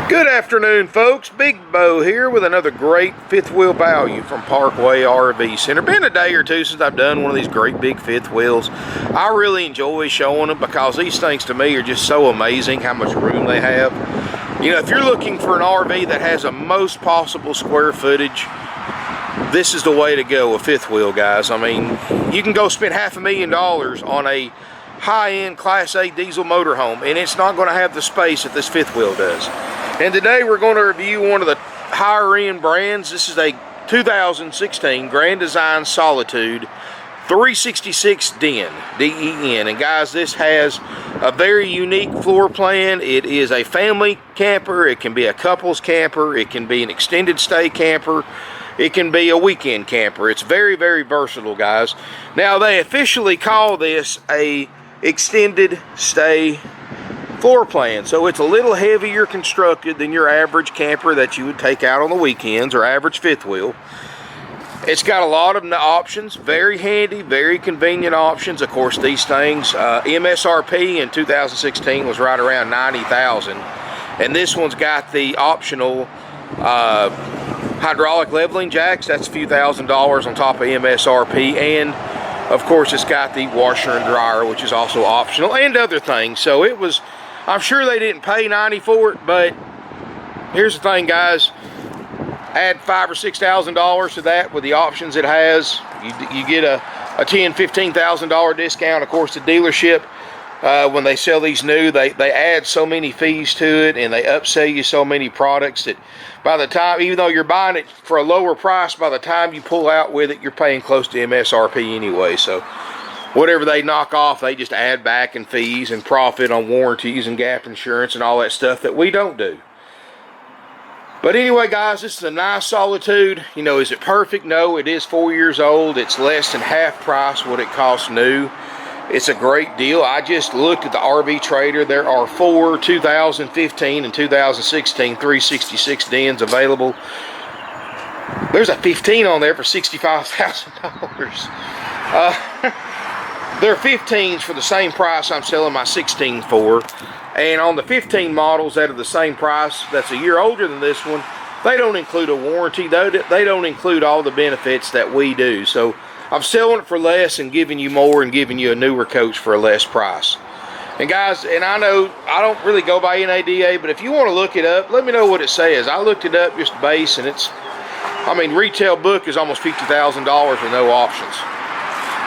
Good afternoon, folks. Big Bo here with another great fifth wheel value from Parkway RV Center. Been a day or two since I've done one of these great big fifth wheels. I really enjoy showing them because these things to me are just so amazing how much room they have. You know, if you're looking for an RV that has the most possible square footage, this is the way to go, a fifth wheel, guys. I mean, you can go spend $500,000 on a high-end Class A diesel motorhome, and it's not going to have the space that this fifth wheel does. And today we're going to review one of the higher-end brands. This is a 2016 Grand Design Solitude 366 Den, D-E-N. And guys, this has a very unique floor plan. It is a family camper. It can be a couple's camper. It can be an extended stay camper. It can be a weekend camper. It's very, very versatile, guys. Now, they officially call this a extended stay floor plan, so it's a little heavier constructed than your average camper that you would take out on the weekends, or average fifth wheel. It's got a lot of options, very handy, very convenient options. Of course, these things, MSRP in 2016 was right around $90,000, and this one's got the optional hydraulic leveling jacks. That's a few $1,000s on top of MSRP, and of course it's got the washer and dryer, which is also optional, and other things. So it was, I'm sure they didn't pay $90,000 for it, but here's the thing, guys. Add $5,000 or $6,000 to that with the options it has. You get a $10,000, $15,000 discount. Of course, the dealership, when they sell these new, they add so many fees to it, and they upsell you so many products that by the time, even though you're buying it for a lower price, by the time you pull out with it, you're paying close to MSRP anyway. So whatever they knock off, they just add back in fees and profit on warranties and gap insurance and all that stuff that we don't do. But anyway, guys, this is a nice Solitude. You know, is it perfect? No, it is 4 years old. It's less than half price what it costs new. It's a great deal. I just looked at the RV Trader. There are 4 2015 and 2016 366 Dens available. There's a 15 on there for $65,000. They're 15s for the same price I'm selling my 16 for. And on the 15 models that are the same price, that's a year older than this one, they don't include a warranty. They don't include all the benefits that we do. So I'm selling it for less and giving you more and giving you a newer coach for a less price. And guys, and I know I don't really go by NADA, but if you want to look it up, let me know what it says. I looked it up just base, and it's, I mean, retail book is almost $50,000 with no options.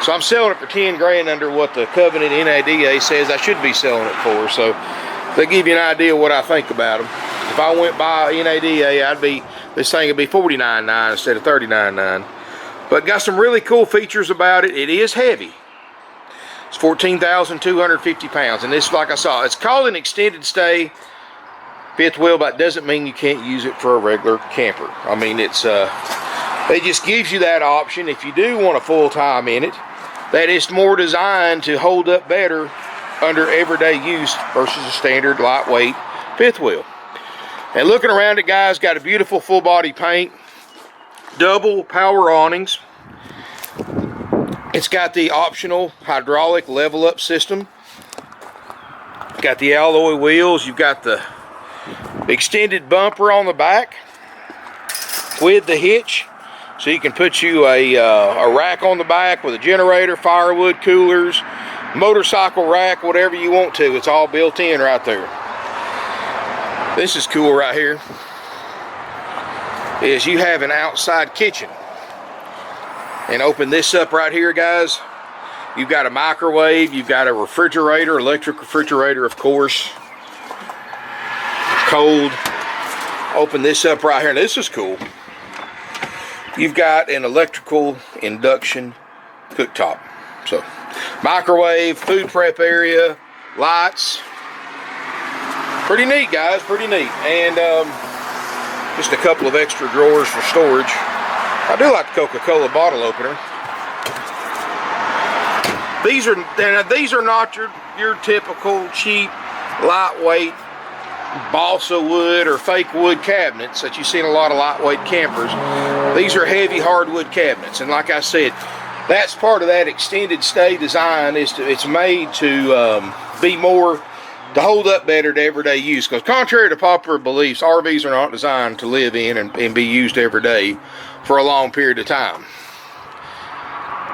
So I'm selling it for 10 grand under what the Covenant NADA says I should be selling it for. So they give you an idea what I think about them. If I went by NADA, this thing would be $49.9 instead of $39.9. But got some really cool features about it. It is heavy. It's 14,250 pounds. And this, like I saw, it's called an extended stay fifth wheel, but it doesn't mean you can't use it for a regular camper. I mean, it's it just gives you that option if you do want a full time in it, that it's more designed to hold up better under everyday use versus a standard lightweight fifth wheel. And looking around it, guys, got a beautiful full body paint, double power awnings. It's got the optional hydraulic level up system. Got the alloy wheels. You've got the extended bumper on the back with the hitch. So you can put you a rack on the back with a generator, firewood, coolers, motorcycle rack, whatever you want to. It's all built in right there. This is cool right here. Is you have an outside kitchen. And open this up right here, guys. You've got a microwave. You've got a refrigerator, electric refrigerator, of course. Cold. Open this up right here. This is cool. You've got an electrical induction cooktop. So, microwave, food prep area, lights. Pretty neat, guys, pretty neat. And just a couple of extra drawers for storage. I do like the Coca-Cola bottle opener. These are not your typical cheap, lightweight balsa wood or fake wood cabinets that you see in a lot of lightweight campers. These are heavy hardwood cabinets, and like I said, that's part of that extended stay design. It's made to be more to hold up better to everyday use. Because contrary to popular beliefs, RVs are not designed to live in and be used every day for a long period of time.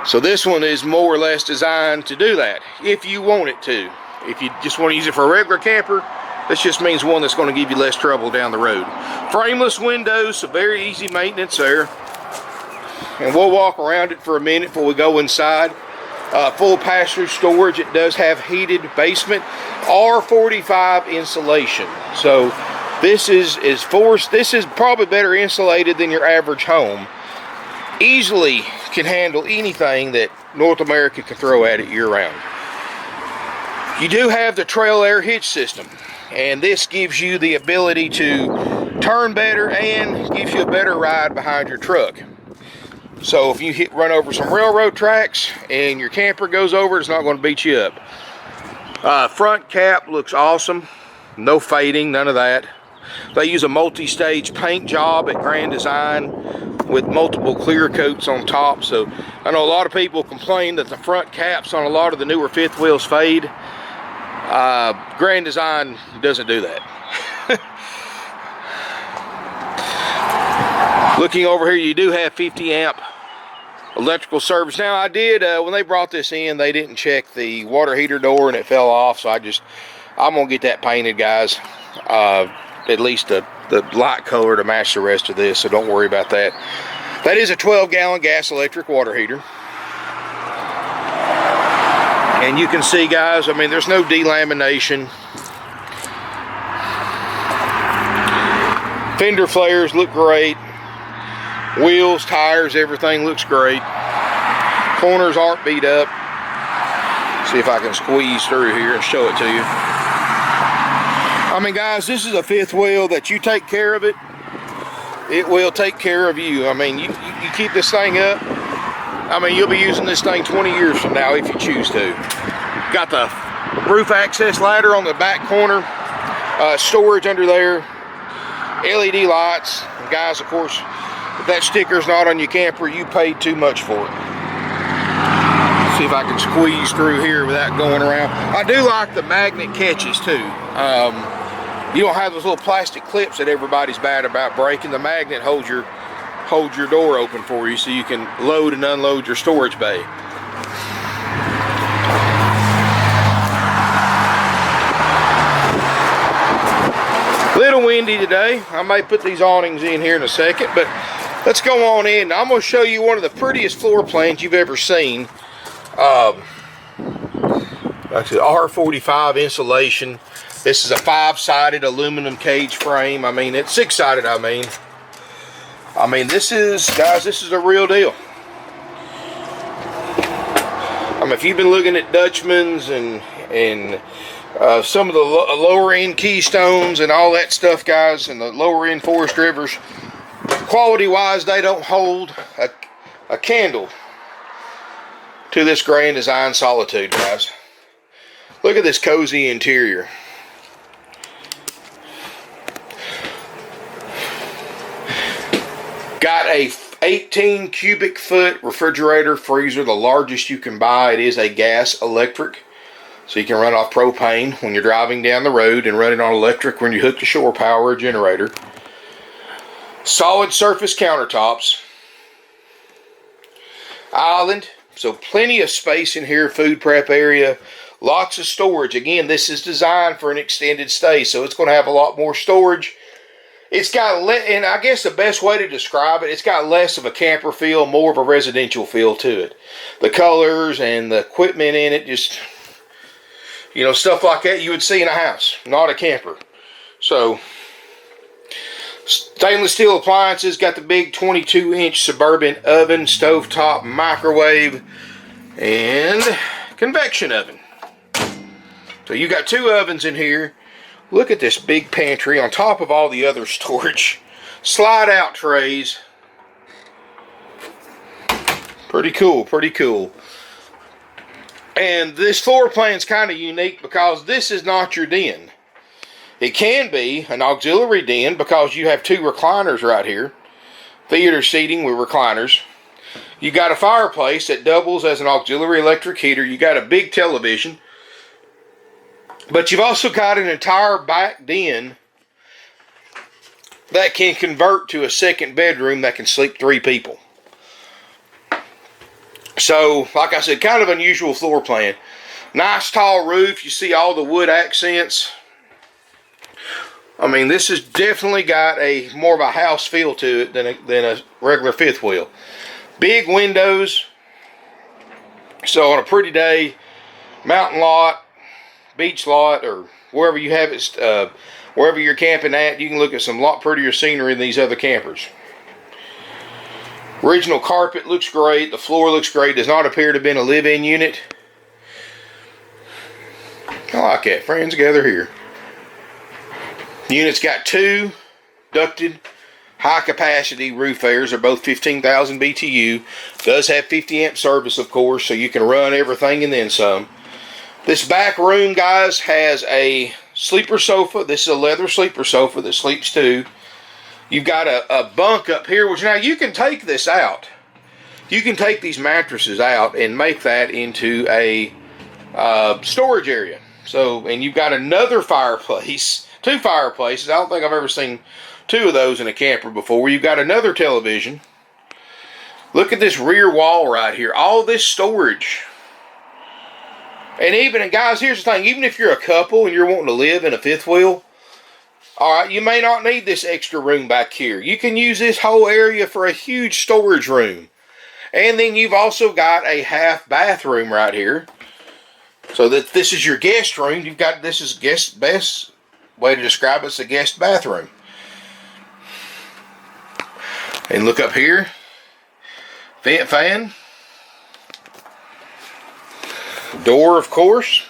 So this one is more or less designed to do that, if you want it to. If you just want to use it for a regular camper, this just means one that's going to give you less trouble down the road. Frameless windows, so very easy maintenance there. And we'll walk around it for a minute before we go inside. Full pass-through storage. It does have heated basement. R45 insulation. So this is probably better insulated than your average home. Easily can handle anything that North America can throw at it year-round. You do have the trail air hitch system, and this gives you the ability to turn better and gives you a better ride behind your truck. So if you run over some railroad tracks and your camper goes over, it's not going to beat you up. Front cap looks awesome. No fading, none of that. They use a multi-stage paint job at Grand Design with multiple clear coats on top. So I know a lot of people complain that the front caps on a lot of the newer fifth wheels fade. Grand Design doesn't do that. Looking over here, you do have 50 amp electrical service. Now I did, when they brought this in, they didn't check the water heater door and it fell off, so I'm gonna get that painted, guys. At least the light color to match the rest of this, so don't worry about that. That is a 12-gallon gas electric water heater. And you can see, guys, I mean, there's no delamination. Fender flares look great. Wheels, tires, everything looks great. Corners aren't beat up. See if I can squeeze through here and show it to you. I mean, guys, this is a fifth wheel that you take care of it, it will take care of you. I mean, you keep this thing up, I mean, you'll be using this thing 20 years from now if you choose to. Got the roof access ladder on the back corner, storage under there, LED lights. And guys, of course, if that sticker's not on your camper, you paid too much for it. See if I can squeeze through here without going around. I do like the magnet catches too. You don't have those little plastic clips that everybody's bad about breaking. The magnet holds your door open for you so you can load and unload your storage bay. Little windy today. I may put these awnings in here in a second, but let's go on in. I'm going to show you one of the prettiest floor plans you've ever seen. Like I said, R45 insulation. This is a 5-sided aluminum cage frame. I mean, it's 6-sided, I mean, this is, guys, this is a real deal. I mean, if you've been looking at Dutchman's and some of the lower end Keystones and all that stuff, guys, and the lower end Forest Rivers, quality wise, they don't hold a candle to this Grand Design Solitude, guys. Look at this cozy interior. Got a 18 cubic foot refrigerator freezer, the largest you can buy. It is a gas electric, so you can run off propane when you're driving down the road and run it on electric when you hook to shore power or generator. Solid surface countertops. Island, so plenty of space in here, food prep area, lots of storage. Again, this is designed for an extended stay, so it's going to have a lot more storage. It's got, and I guess the best way to describe it, it's got less of a camper feel, more of a residential feel to it. The colors and the equipment in it, just, you know, stuff like that you would see in a house, not a camper. So, stainless steel appliances, got the big 22-inch Suburban oven, stovetop, microwave, and convection oven. So you got 2 ovens in here. Look at this big pantry on top of all the other storage. Slide out trays. Pretty cool, pretty cool. And this floor plan is kind of unique because this is not your den. It can be an auxiliary den because you have 2 recliners right here. Theater seating with recliners. You got a fireplace that doubles as an auxiliary electric heater. You got a big television. But you've also got an entire back den that can convert to a second bedroom that can sleep 3 people. So, like I said, kind of unusual floor plan. Nice tall roof. You see all the wood accents. I mean, this has definitely got a more of a house feel to it than a regular fifth wheel. Big windows. So on a pretty day, mountain lot, beach lot, or wherever you have it, wherever you're camping at, you can look at some lot prettier scenery than these other campers. Original carpet looks great. The floor looks great. Does not appear to have been a live-in unit. I like that. Friends gather here. Unit's got 2 ducted high-capacity roof airs. They're both 15,000 BTU. Does have 50 amp service, of course, so you can run everything and then some. This back room, guys, has a sleeper sofa. This is a leather sleeper sofa that sleeps 2. You've got a bunk up here, which now you can take this out. You can take these mattresses out and make that into a storage area. So, and you've got another fireplace, 2 fireplaces. I don't think I've ever seen 2 of those in a camper before. You've got another television. Look at this rear wall right here. All this storage. And guys, here's the thing. Even if you're a couple and you're wanting to live in a fifth wheel, alright, you may not need this extra room back here. You can use this whole area for a huge storage room. And then you've also got a half bathroom right here. So that this is your guest room. You've got, this is best way to describe it's a guest bathroom. And look up here. Vent fan. Door, of course.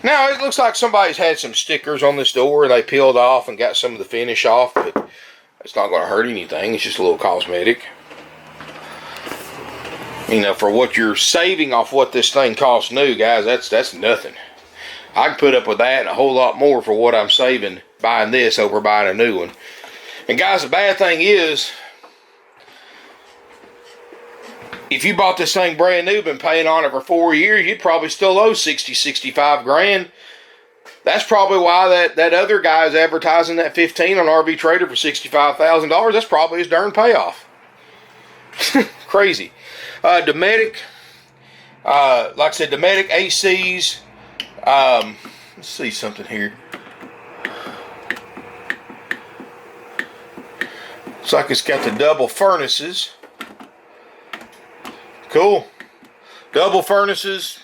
Now, it looks like somebody's had some stickers on this door and they peeled off and got some of the finish off, but it's not going to hurt anything. It's just a little cosmetic. You know, for what you're saving off what this thing costs new, guys, that's nothing. I can put up with that and a whole lot more for what I'm saving buying this over buying a new one. And guys, the bad thing is, if you bought this thing brand new, been paying on it for 4 years, you'd probably still owe 60, 65 grand. That's probably why that other guy is advertising that 15 on RV Trader for $65,000. That's probably his darn payoff. Crazy. Dometic, like I said, Dometic ACs. Let's see something here. Looks like it's got the double furnaces. Cool. Double furnaces.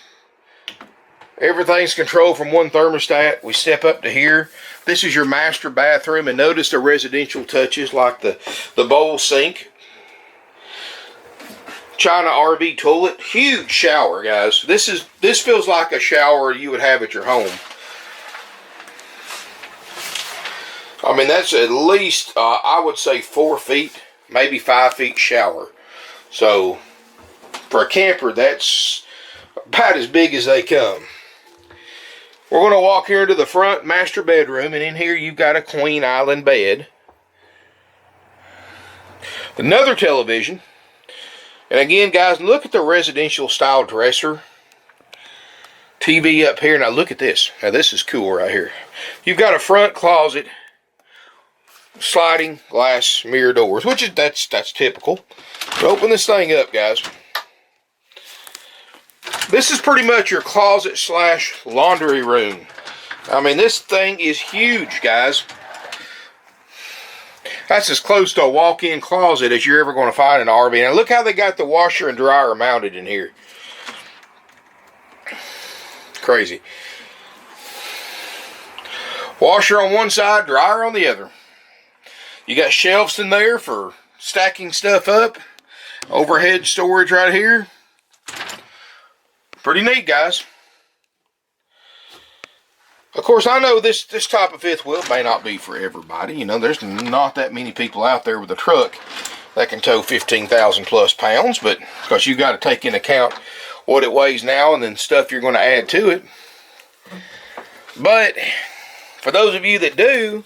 Everything's controlled from one thermostat. We step up to here. This is your master bathroom, and notice the residential touches like the bowl sink. China RV toilet. Huge shower, guys. This feels like a shower you would have at your home. I mean, that's at least, I would say 4 feet, maybe 5 feet shower. So, for a camper, that's about as big as they come. We're going to walk here into the front master bedroom, and in here you've got a queen island bed. Another television. And again, guys, look at the residential style dresser. TV up here. Now look at this. Now this is cool right here. You've got a front closet, sliding glass mirror doors, which is that's typical. So open this thing up, guys. This is pretty much your closet slash laundry room. I mean, this thing is huge, guys. That's as close to a walk-in closet as you're ever going to find in an RV. Now look how they got the washer and dryer mounted in here. Crazy. Washer on one side, dryer on the other. You got shelves in there for stacking stuff up. Overhead storage right here. Pretty neat, guys. Of course, I know this type of fifth wheel may not be for everybody. You know, there's not that many people out there with a truck that can tow 15,000 plus pounds, but because you got to take into account what it weighs now and then stuff you're going to add to it. But for those of you that do,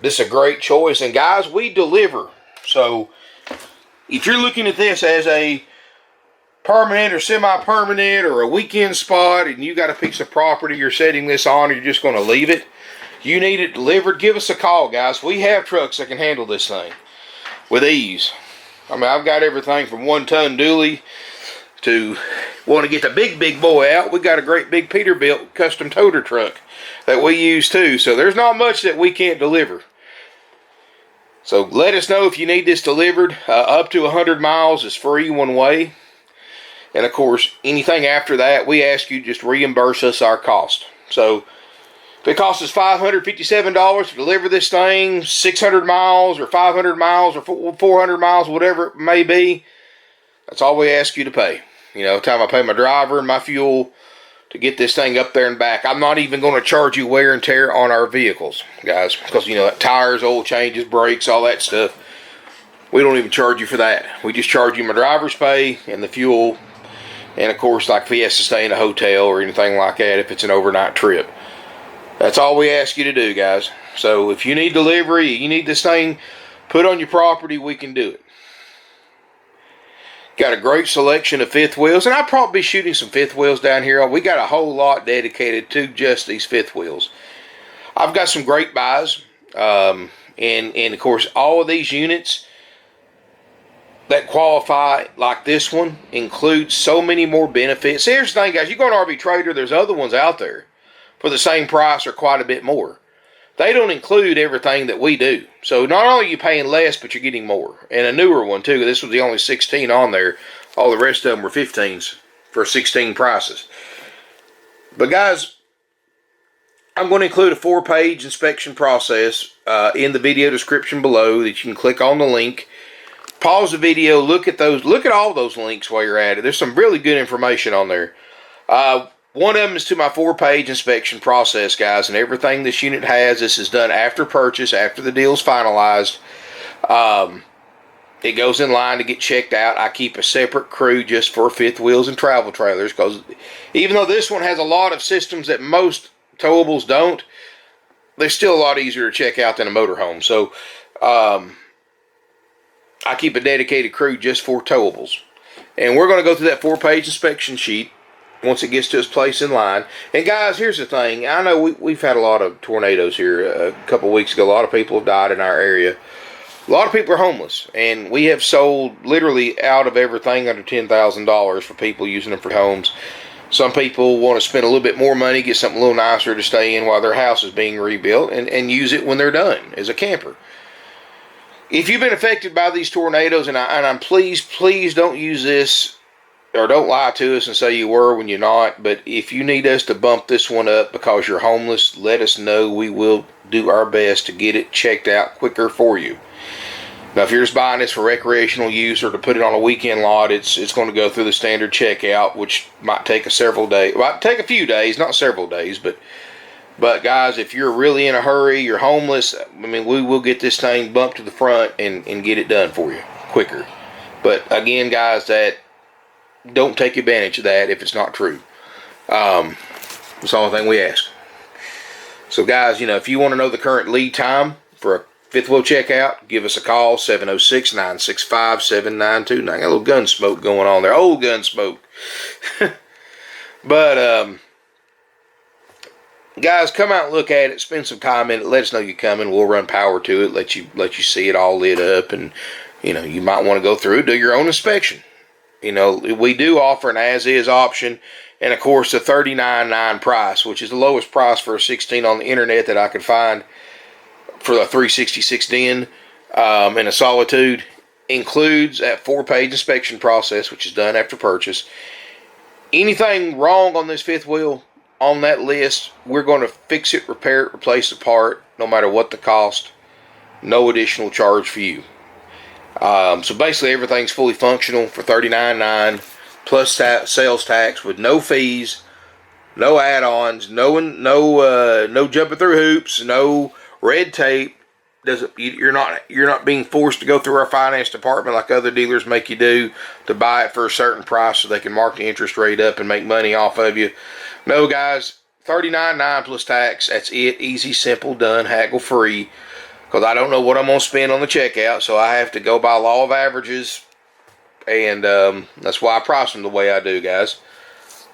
this is a great choice. And guys, we deliver. So if you're looking at this as a permanent or semi-permanent or a weekend spot and you got a piece of property you're setting this on or you're just going to leave it, you need it delivered, give us a call, guys. We have trucks that can handle this thing with ease. I mean, I've got everything from 1-ton dually to want to get the big boy out. We got a great big Peterbilt custom toter truck that we use too. So there's not much that we can't deliver. So let us know if you need this delivered. Up to 100 miles is free one way. And of course, anything after that, we ask you just reimburse us our cost. So if it costs us $557 to deliver this thing, 600 miles or 500 miles or 400 miles, whatever it may be, that's all we ask you to pay. You know, time I pay my driver and my fuel to get this thing up there and back. I'm not even going to charge you wear and tear on our vehicles, guys, because, you know, tires, oil changes, brakes, all that stuff. We don't even charge you for that. We just charge you my driver's pay and the fuel. And, of course, like if he has to stay in a hotel or anything like that, if it's an overnight trip. That's all we ask you to do, guys. So if you need delivery, you need this thing put on your property, we can do it. Got a great selection of fifth wheels, and I'll probably be shooting some fifth wheels down here. We got a whole lot dedicated to just these fifth wheels. I've got some great buys, and of course, all of these units that qualify like this one include so many more benefits. Here's the thing, guys. You go on RV Trader, there's other ones out there for the same price or quite a bit more. They don't include everything that we do. So not only are you paying less, but you're getting more. And a newer one, too. This was the only 16 on there. All the rest of them were 15s for 16 prices. But, guys, I'm going to include a 4-page inspection process in the video description below that you can click on the link. Pause the video, look at those. Look at all those links while you're at it. There's some really good information on there. One of them is to my 4-page inspection process, guys, and everything this unit has, this is done after purchase, after the deal's finalized. It goes in line to get checked out. I keep a separate crew just for fifth wheels and travel trailers, because even though this one has a lot of systems that most towables don't, they're still a lot easier to check out than a motorhome. So I keep a dedicated crew just for towables. And we're going to go through that 4-page inspection sheet once it gets to its place in line. And guys, here's the thing. I know we've had a lot of tornadoes here a couple weeks ago. A lot of people have died in our area. A lot of people are homeless. And we have sold literally out of everything under $10,000 for people using them for homes. Some people want to spend a little bit more money, get something a little nicer to stay in while their house is being rebuilt, and use it when they're done as a camper. If you've been affected by these tornadoes, and I'm please don't use this, or don't lie to us and say you were when you're not. But if you need us to bump this one up because you're homeless, let us know. We will do our best to get it checked out quicker for you. Now, if you're just buying this for recreational use or to put it on a weekend lot, it's going to go through the standard checkout, which might take several days. Well, might take a few days, not several days. But guys, if you're really in a hurry, you're homeless, I mean, we will get this thing bumped to the front and get it done for you quicker. But again, guys, don't take advantage of that if it's not true. That's the only thing we ask. So guys, if you want to know the current lead time for a fifth wheel checkout, give us a call, 706-965-7929. Got a little gun smoke going on there. Old gun smoke. But guys, come out and look at it, spend some time in it, let us know you're coming. We'll run power to it, let you see it all lit up, and you might want to go through, do your own inspection. We do offer an as-is option, and of course the $39.9 price, which is the lowest price for a 16 on the internet that I could find for the 366 and a Solitude, includes that 4-page inspection process, which is done after purchase. Anything wrong on this fifth wheel on that list, we're going to fix it, repair it, replace the part, no matter what the cost. No additional charge for you. So basically everything's fully functional for $39.9 plus sales tax with no fees, no add-ons, no jumping through hoops, no red tape. You're not being forced to go through our finance department like other dealers make you do to buy it for a certain price so they can mark the interest rate up and make money off of you. No, guys, $39.9 plus tax. That's it. Easy, simple, done, haggle free. Because I don't know what I'm going to spend on the checkout, so I have to go by law of averages And that's why I price them the way I do, guys.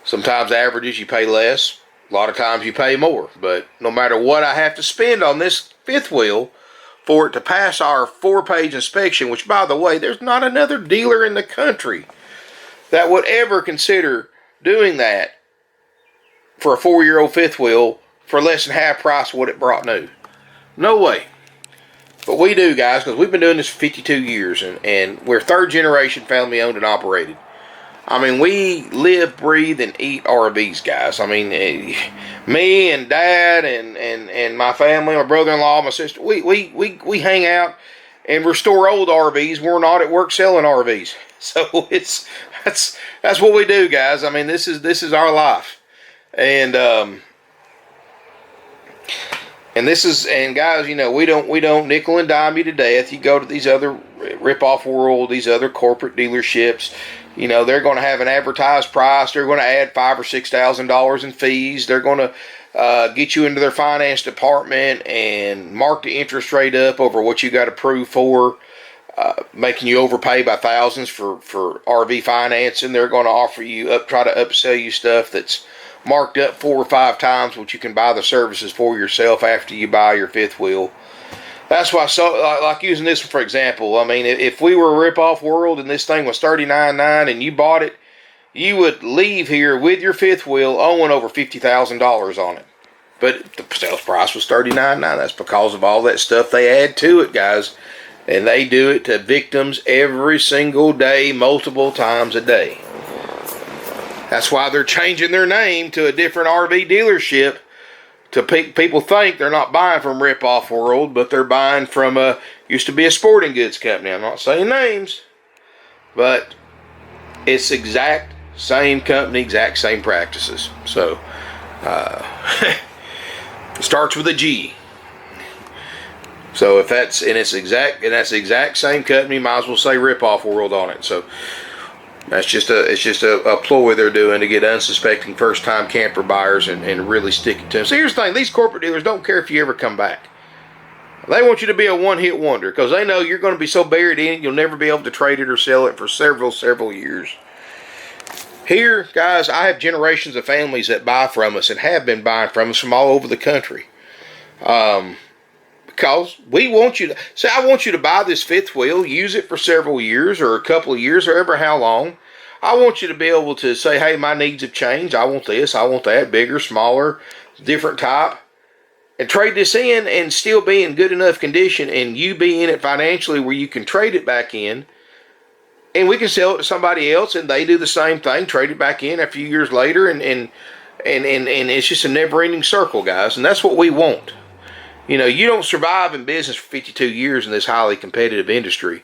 Sometimes averages you pay less. A lot of times you pay more. But no matter what I have to spend on this fifth wheel for it to pass our 4-page inspection, which, by the way, there's not another dealer in the country that would ever consider doing that for a 4-year-old fifth wheel for less than half price of what it brought new. No way. But we do, guys, because we've been doing this for 52 years, and we're third generation family owned and operated. I mean, we live, breathe, and eat RVs, guys. I mean, me and Dad and my family, my brother-in-law, my sister, we hang out and restore old RVs. We're not at work selling RVs. So that's what we do, guys. I mean, this is our life. And guys, you know, we don't nickel and dime you to death. You go to these other rip-off world, these other corporate dealerships, you know, they're going to have an advertised price. They're going to add $5,000 or $6,000 in fees. They're going to get you into their finance department and mark the interest rate up over what you got approved for, making you overpay by thousands for RV financing. They're going to offer you try to upsell you stuff that's marked up 4 or 5 times what you can buy the services for yourself after you buy your fifth wheel. That's why, like using this one for example, I mean, if we were a rip-off world and this thing was $39,900 and you bought it, you would leave here with your fifth wheel owing over $50,000 on it. But the sales price was $39,900. That's because of all that stuff they add to it, guys. And they do it to victims every single day, multiple times a day. That's why they're changing their name to a different RV dealership. To people think they're not buying from Rip-Off World, but they're buying from used to be a sporting goods company. I'm not saying names, but it's exact same company, exact same practices. So it starts with a G. So if that's that's the exact same company, might as well say Rip-Off World on it. So it's just a ploy they're doing to get unsuspecting first-time camper buyers and really stick it to them. So here's the thing. These corporate dealers don't care if you ever come back. They want you to be a one-hit wonder because they know you're going to be so buried in it, you'll never be able to trade it or sell it for several years. Here, guys, I have generations of families that buy from us and have been buying from us from all over the country. Because we want you to say, I want you to buy this fifth wheel, use it for several years or a couple of years or ever how long. I want you to be able to say, hey, my needs have changed. I want this, I want that, bigger, smaller, different type. And trade this in and still be in good enough condition and you be in it financially where you can trade it back in. And we can sell it to somebody else and they do the same thing, trade it back in a few years later. And it's just a never-ending circle, guys. And that's what we want. You know, you don't survive in business for 52 years in this highly competitive industry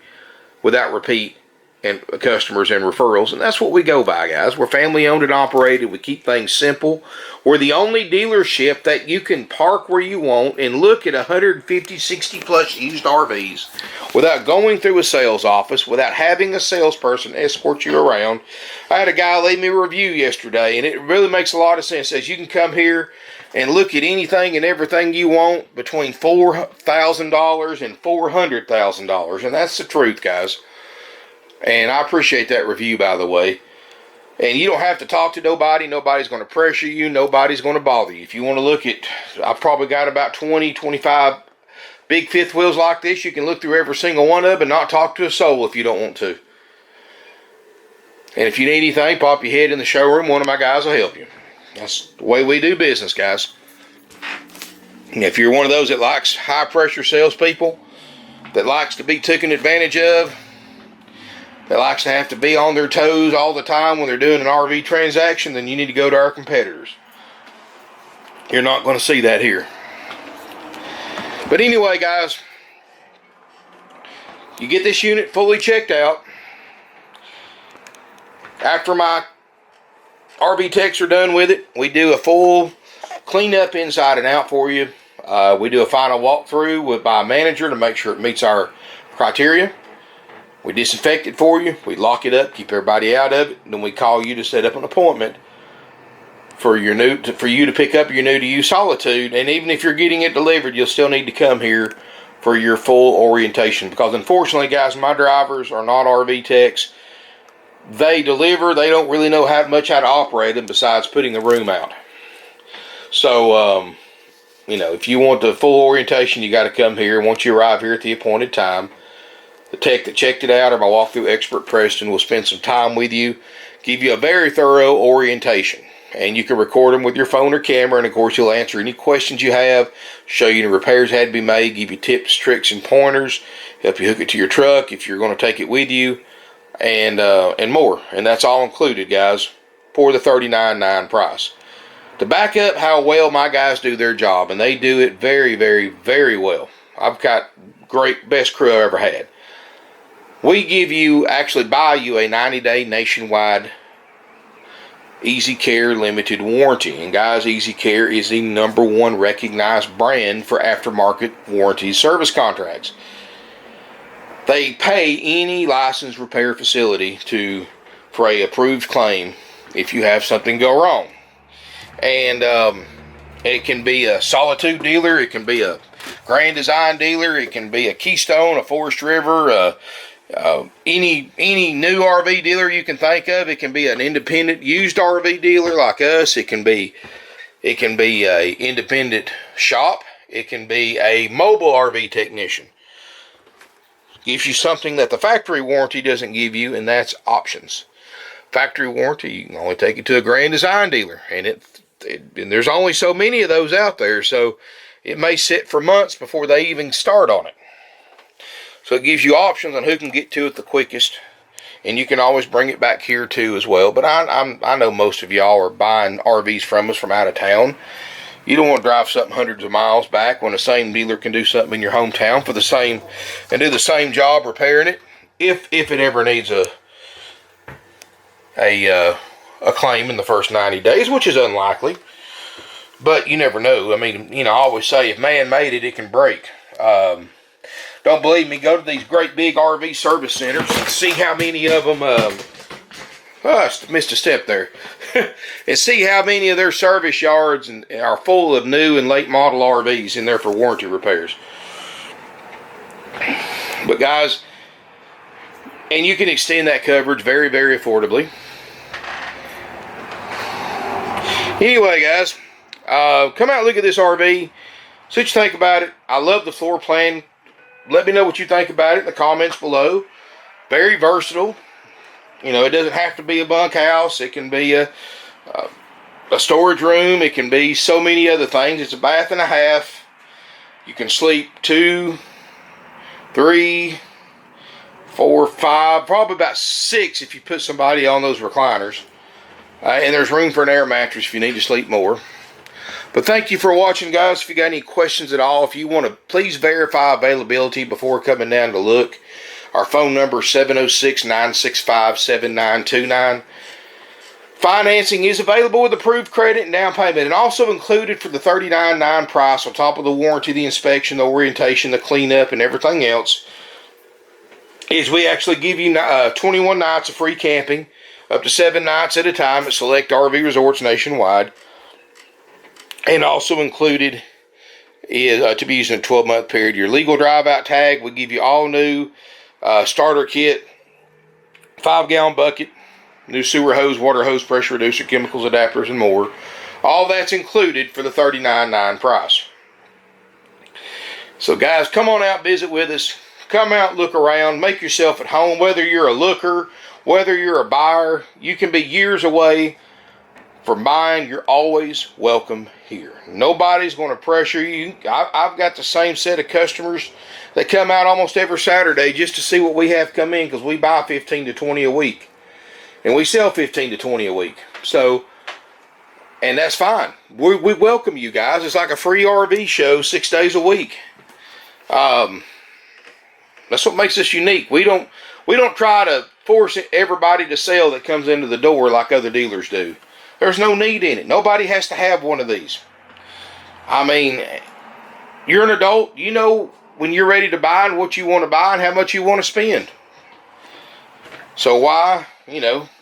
without repeat and customers and referrals. And that's what we go by, guys. We're family owned and operated. We keep things simple. We're the only dealership that you can park where you want and look at 150, 60 plus used RVs without going through a sales office, without having a salesperson escort you around. I had a guy leave me a review yesterday, and it really makes a lot of sense. It says you can come here and look at anything and everything you want between $4,000 and $400,000. And that's the truth, guys. And I appreciate that review, by the way. And you don't have to talk to nobody. Nobody's going to pressure you. Nobody's going to bother you. If you want to look at, I've probably got about 20, 25 big fifth wheels like this. You can look through every single one of them and not talk to a soul if you don't want to. And if you need anything, pop your head in the showroom. One of my guys will help you. That's the way we do business, guys. And if you're one of those that likes high-pressure salespeople, that likes to be taken advantage of, that likes to have to be on their toes all the time when they're doing an RV transaction, then you need to go to our competitors. You're not going to see that here. But anyway, guys, you get this unit fully checked out. After my RV techs are done with it, we do a full cleanup inside and out for you. We do a final walkthrough by a manager to make sure it meets our criteria. We disinfect it for you. We lock it up, keep everybody out of it. Then we call you to set up an appointment for you to pick up your new to you Solitude. And even if you're getting it delivered, you'll still need to come here for your full orientation. Because unfortunately, guys, my drivers are not RV techs. they deliver. They don't really know how to operate them besides putting the room out. So, you know, if you want the full orientation, you got to come here. Once you arrive here at the appointed time, the tech that checked it out, or my walkthrough expert Preston, will spend some time with you, give you a very thorough orientation. And you can record them with your phone or camera, and of course he'll answer any questions you have, show you the repairs had to be made, give you tips, tricks, and pointers, help you hook it to your truck if you're going to take it with you, and more. And that's all included, guys, for the $39.9 price. To back up how well my guys do their job, and they do it very, very, very well. I've got best crew I've ever had. We actually buy you a 90-day nationwide Easy Care limited warranty. And guys, Easy Care is the #1 recognized brand for aftermarket warranty service contracts. They pay any licensed repair facility for a approved claim if you have something go wrong. And it can be a Solitude dealer, it can be a Grand Design dealer, it can be a Keystone, a Forest River, any new RV dealer you can think of. It can be an independent used RV dealer like us. It can be a independent shop. It can be a mobile RV technician. Gives you something that the factory warranty doesn't give you, and that's options. Factory warranty, you can only take it to a Grand Design dealer, and there's only so many of those out there, so it may sit for months before they even start on it. So it gives you options on who can get to it the quickest, and you can always bring it back here too as well. But I know most of y'all are buying RVs from us from out of town. You don't want to drive something hundreds of miles back when the same dealer can do something in your hometown and do the same job repairing it, if it ever needs a claim in the first 90 days, which is unlikely. But you never know. I mean, you know, I always say if man made it, it can break. Don't believe me? Go to these great big RV service centers and see how many of them. I missed a step there. And see how many of their service yards are full of new and late model RVs in there for warranty repairs. But guys, and you can extend that coverage very, very affordably. Anyway, guys, come out and look at this RV. See what you think about it. I love the floor plan. Let me know what you think about it in the comments below. Very versatile. You know, it doesn't have to be a bunkhouse. It can be a storage room. It can be so many other things. It's a bath and a half. You can sleep 2, 3, 4, 5, probably about 6 if you put somebody on those recliners. And there's room for an air mattress if you need to sleep more. But thank you for watching, guys. If you got any questions at all, if you want to, please verify availability before coming down to look. Our phone number is 706-965-7929. Financing is available with approved credit and down payment, and also included for the $39.9 price on top of the warranty, the inspection, the orientation, the cleanup, and everything else, is we actually give you 21 nights of free camping, up to 7 nights at a time at select RV resorts nationwide. And also included is to be used in a 12-month period, your legal drive-out tag. We give you all new starter kit, 5-gallon bucket, new sewer hose, water hose, pressure reducer, chemicals, adapters, and more. All that's included for the $39.9 price. So guys, come on out, visit with us. Come out, look around, make yourself at home. Whether you're a looker, whether you're a buyer, you can be years away from buying. You're always welcome here. Nobody's going to pressure you. I've got the same set of customers that come out almost every Saturday just to see what we have come in, because we buy 15 to 20 a week. And we sell 15 to 20 a week. So, and that's fine. We welcome you guys. It's like a free RV show 6 days a week. That's what makes us unique. We don't try to force everybody to sell that comes into the door like other dealers do. There's no need in it. Nobody has to have one of these. I mean, you're an adult. You know when you're ready to buy and what you want to buy and how much you want to spend. So why,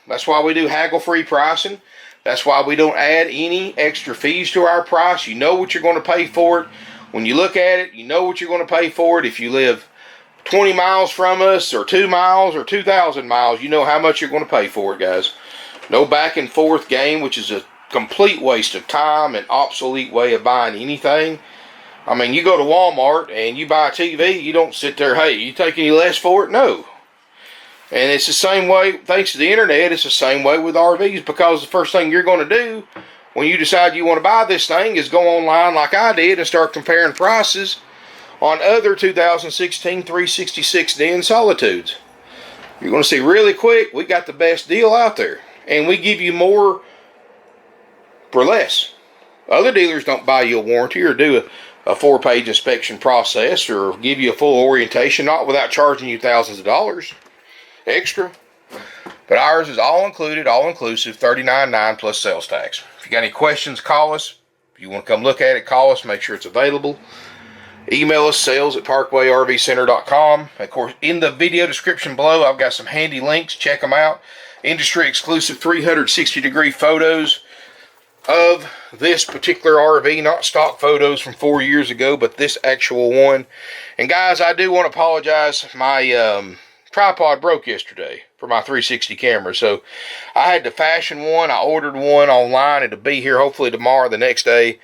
that's why we do haggle-free pricing. That's why we don't add any extra fees to our price. You know what you're going to pay for it. When you look at it, you know what you're going to pay for it. If you live 20 miles from us, or 2 miles, or 2,000 miles, you know how much you're going to pay for it, guys. No back and forth game, which is a complete waste of time and obsolete way of buying anything. I mean, you go to Walmart and you buy a TV, you don't sit there, hey, you take any less for it? No. And it's the same way, thanks to the internet, it's the same way with RVs, because the first thing you're going to do when you decide you want to buy this thing is go online like I did and start comparing prices on other 2016 366D Solitudes. You're going to see really quick, we got the best deal out there. And we give you more for less. Other dealers don't buy you a warranty or do a 4-page inspection process or give you a full orientation, not without charging you thousands of dollars extra. But ours is all included, all inclusive, $39.9 plus sales tax. If you got any questions, call us. If you want to come look at it, call us, make sure it's available. Email us, sales@parkwayrvcenter.com. Of course, in the video description below, I've got some handy links. Check them out. Industry exclusive 360-degree photos of this particular RV, not stock photos from 4 years ago, but this actual one. And guys, I do want to apologize. My tripod broke yesterday for my 360 camera, so I had to fashion one. I ordered one online. It'll be here hopefully tomorrow, the next day,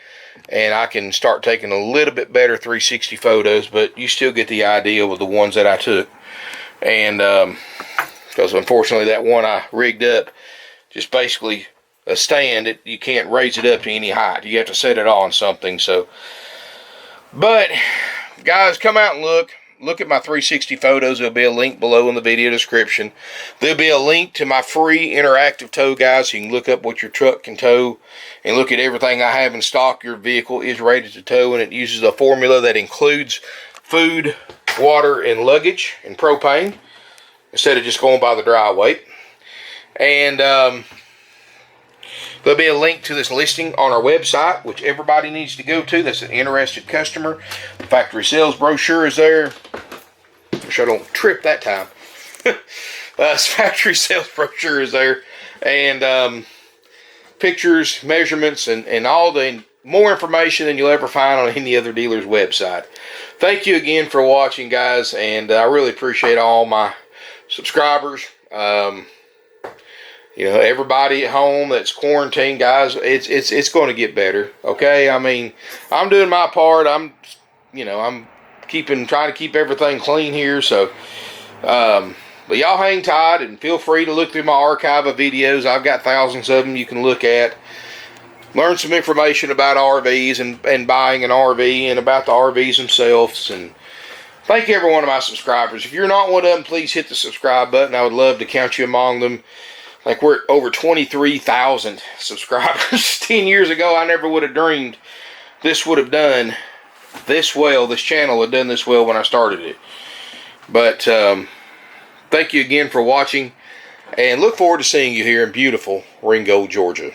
and I can start taking a little bit better 360 photos, but you still get the idea with the ones that I took. And because unfortunately that one I rigged up, just basically a stand, you can't raise it up to any height. You have to set it on something. So, but guys, come out and look at my 360 photos. There'll be a link below in the video description. There'll be a link to my free interactive tow guide, so you can look up what your truck can tow and look at everything I have in stock your vehicle is rated to tow, and it uses a formula that includes food, water, and luggage and propane instead of just going by the dry weight. And there'll be a link to this listing on our website, which everybody needs to go to that's an interested customer. The factory sales brochure is there. Wish I don't trip that time. Factory sales brochure is there. And pictures, measurements, and all the more information than you'll ever find on any other dealer's website. Thank you again for watching, guys. And I really appreciate all my subscribers. You know, everybody at home that's quarantined, guys, it's going to get better. Okay, I mean, I'm doing my part. I'm trying to keep everything clean here. So, but y'all hang tight and feel free to look through my archive of videos. I've got thousands of them you can look at. Learn some information about RVs and buying an RV and about the RVs themselves. And thank every one of my subscribers. If you're not one of them, please hit the subscribe button. I would love to count you among them. Like, we're at over 23,000 subscribers. 10 years ago, I never would have dreamed this would have done this well. This channel had done this well when I started it. But thank you again for watching, and look forward to seeing you here in beautiful Ringgold, Georgia.